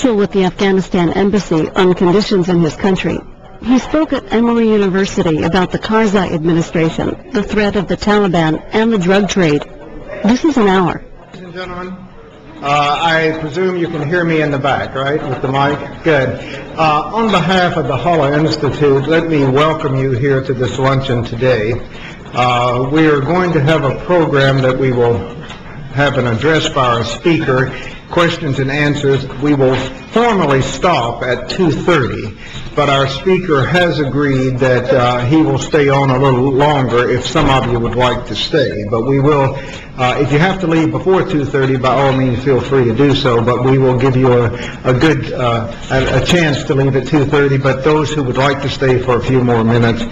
official with the Afghanistan embassy on conditions in his country. He spoke at Emory University about the Karzai administration, the threat of the Taliban, and the drug trade. This is an hour. Ladies and gentlemen, I presume you can hear me in the back, right, with the mic? Good. On behalf of the Halle Institute, let me welcome you here to this luncheon today. We are going to have a program that we will have an address by our speaker, questions and answers. We will formally stop at 2:30, but our speaker has agreed that he will stay on a little longer if some of you would like to stay. But we will, if you have to leave before 2:30, by all means feel free to do so, but we will give you a chance to leave at 2:30, but those who would like to stay for a few more minutes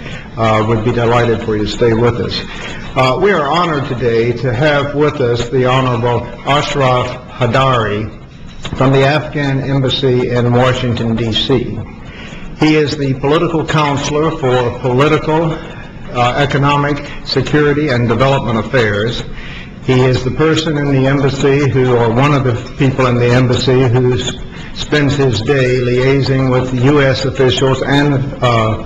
would be delighted for you to stay with us. We are honored today to have with us the Honorable Ashraf Haidari from the Afghan Embassy in Washington, D.C. He is the political counselor for political, economic, security, and development affairs. He is the person in the embassy or one of the people in the embassy who spends his day liaising with U.S. officials and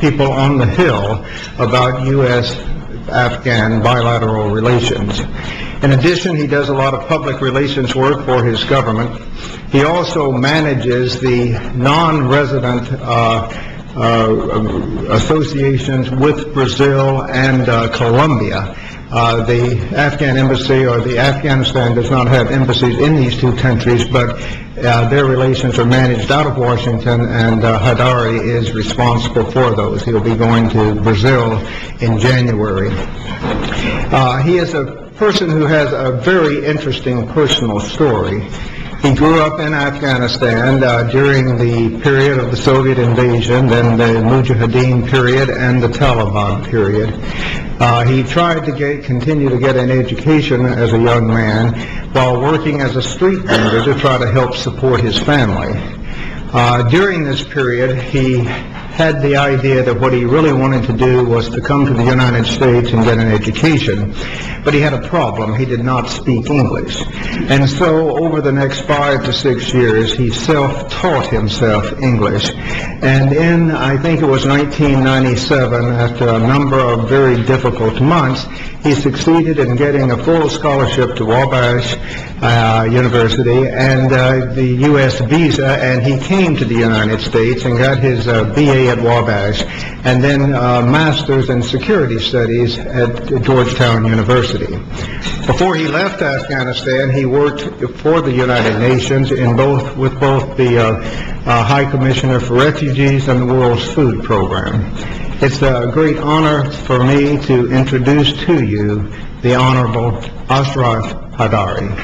people on the Hill about U.S.-Afghan bilateral relations. In addition, he does a lot of public relations work for his government. He also manages the non-resident associations with Brazil and Colombia. The Afghan embassy, or the Afghanistan, does not have embassies in these two countries, but their relations are managed out of Washington, and Haidari is responsible for those. He'll be going to Brazil in January. He is a person who has a very interesting personal story. He grew up in Afghanistan during the period of the Soviet invasion, then the Mujahideen period, and the Taliban period. He tried to continue to get an education as a young man while working as a street vendor to try to help support his family. During this period, he had the idea that what he really wanted to do was to come to the United States and get an education. But he had a problem. He did not speak English. And so over the next 5 to 6 years, he self-taught himself English. And in, I think it was 1997, after a number of very difficult months, he succeeded in getting a full scholarship to Wabash University and the U.S. visa, and he came to the United States and got his BA at Wabash, and then Master's in Security Studies at Georgetown University. Before he left Afghanistan, he worked for the United Nations with both the High Commissioner for Refugees and the World Food Program. It's a great honor for me to introduce to you the Honorable Ashraf Haidari.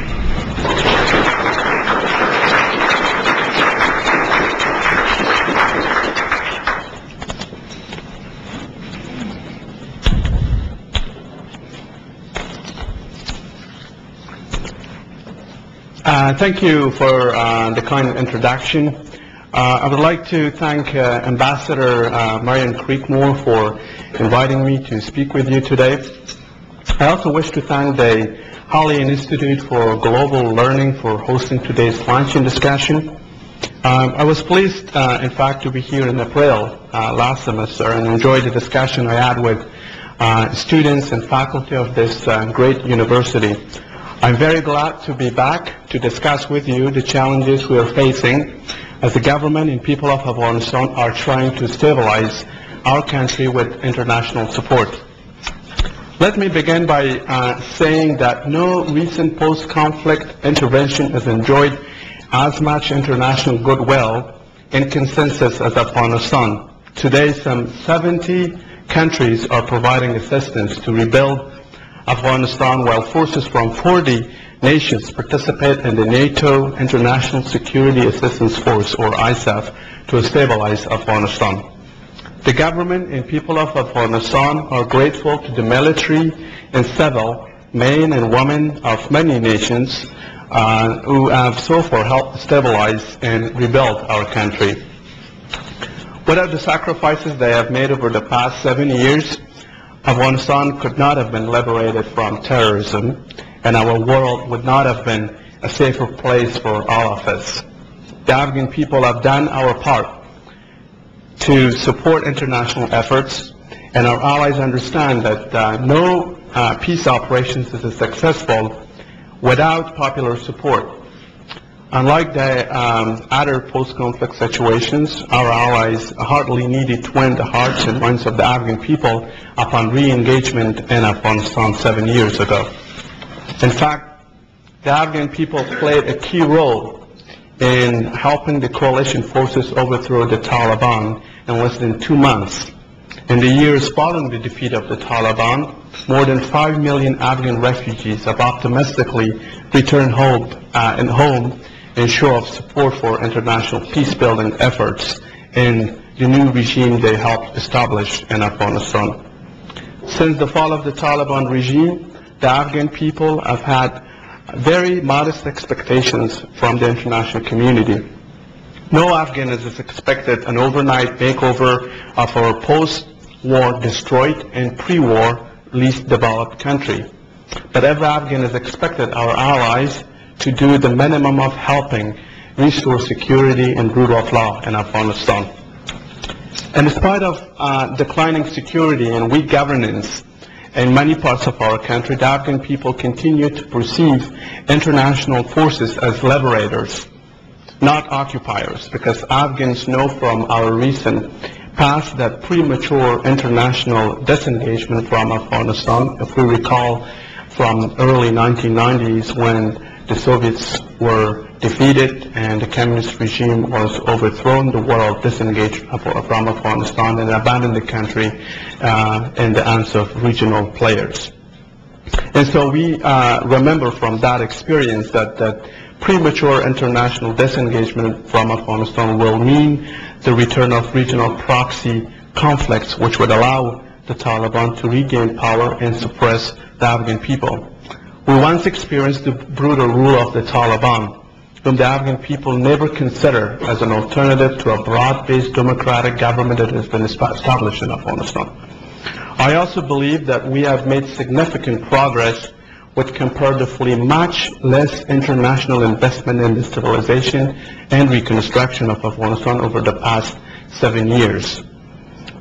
Thank you for the kind introduction. I would like to thank Ambassador Marian Creekmore for inviting me to speak with you today. I also wish to thank the Halle Institute for Global Learning for hosting today's luncheon discussion. I was pleased, in fact, to be here in April last semester and enjoyed the discussion I had with students and faculty of this great university. I'm very glad to be back to discuss with you the challenges we are facing as the government and people of Afghanistan are trying to stabilize our country with international support. Let me begin by saying that no recent post-conflict intervention has enjoyed as much international goodwill and consensus as Afghanistan. Today, some 70 countries are providing assistance to rebuild Afghanistan, while forces from 40 nations participate in the NATO International Security Assistance Force, or ISAF, to stabilize Afghanistan. The government and people of Afghanistan are grateful to the military and civil men and women of many nations who have so far helped stabilize and rebuild our country. Without the sacrifices they have made over the past 7 years, Afghanistan could not have been liberated from terrorism, and our world would not have been a safer place for all of us. the Afghan people have done our part to support international efforts, and our allies understand that no peace operations is successful without popular support. Unlike the other post-conflict situations, our allies hardly needed to win the hearts and minds of the Afghan people upon re-engagement in Afghanistan 7 years ago. In fact, the Afghan people played a key role in helping the coalition forces overthrow the Taliban in less than 2 months. In the years following the defeat of the Taliban, more than 5 million Afghan refugees have optimistically returned home in show of support for international peace-building efforts in the new regime they helped establish in Afghanistan. Since the fall of the Taliban regime, the Afghan people have had very modest expectations from the international community. No Afghan is expected an overnight makeover of our post-war destroyed and pre-war least developed country. But every Afghan is expected our allies to do the minimum of helping restore security and rule of law in Afghanistan. And in spite of declining security and weak governance in many parts of our country, the Afghan people continue to perceive international forces as liberators, not occupiers, because Afghans know from our recent past that premature international disengagement from Afghanistan, if we recall from early 1990s when the Soviets were defeated and the communist regime was overthrown, the world disengaged from Afghanistan and abandoned the country in the hands of regional players. And so we remember from that experience that premature international disengagement from Afghanistan will mean the return of regional proxy conflicts, which would allow the Taliban to regain power and suppress the Afghan people. We once experienced the brutal rule of the Taliban, whom the Afghan people never considered as an alternative to a broad-based democratic government that has been established in Afghanistan. I also believe that we have made significant progress with comparatively much less international investment in the stabilization and reconstruction of Afghanistan over the past 7 years.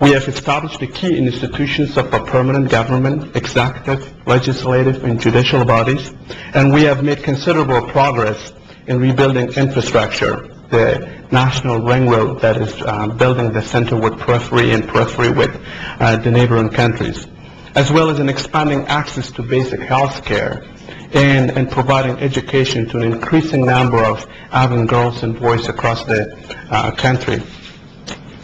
We have established the key institutions of a permanent government, executive, legislative, and judicial bodies, and we have made considerable progress in rebuilding infrastructure, the national ring road that is building the center with periphery and periphery with the neighboring countries, as well as in expanding access to basic health care and providing education to an increasing number of Afghan girls and boys across the country.